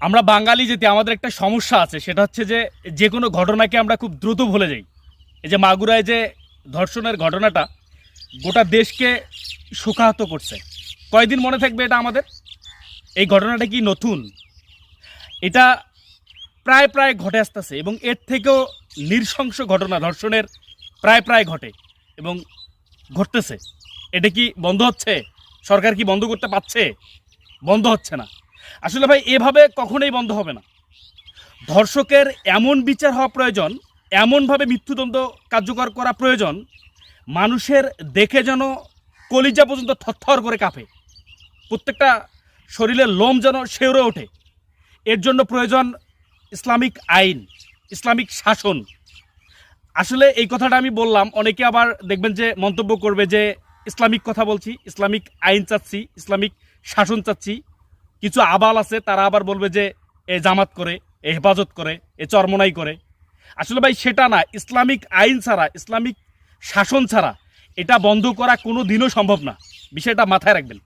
আমরা বাঙালি যেতে আমাদের একটা সমস্যা আছে, সেটা হচ্ছে যে যে কোনো ঘটনাকে আমরা খুব দ্রুত ভুলে যাই। এই যে মাগুরায় যে ধর্ষণের ঘটনাটা গোটা দেশকে শোকাহত করছে, কয়দিন মনে থাকবে এটা আমাদের? এই ঘটনাটা কি নতুন? এটা প্রায় প্রায় ঘটে আসতেছে এবং এর থেকেও নৃশংস ঘটনা ধর্ষণের প্রায় প্রায় ঘটে এবং ঘটতেছে। এটা কি বন্ধ হচ্ছে? সরকার কি বন্ধ করতে পারছে? বন্ধ হচ্ছে না। আসলে ভাই এভাবে কখনোই বন্ধ হবে না। ধর্ষকের এমন বিচার হওয়া প্রয়োজন, এমনভাবে মৃত্যুদণ্ড কার্যকর করা প্রয়োজন, মানুষের দেখে যেন কলিজা পর্যন্ত থরথর করে কাঁপে, প্রত্যেকটা শরীরের লোম যেন শিউরে ওঠে। এর জন্য প্রয়োজন ইসলামিক আইন, ইসলামিক শাসন। আসলে এই কথাটা আমি বললাম, অনেকে আবার দেখবেন যে মন্তব্য করবে যে ইসলামিক কথা বলছি, ইসলামিক আইন চাচ্ছি, ইসলামিক শাসন চাচ্ছি। কিছু আবাল আছে, তারা আবার বলবে যে এ জামাত করে, এ হেফাজত করে, এ চরমনাই করে। আসলে ভাই সেটা না। ইসলামিক আইন ছাড়া, ইসলামিক শাসন ছাড়া এটা বন্ধ করা কোনো দিনও সম্ভব না। বিষয়টা মাথায় রাখবেন।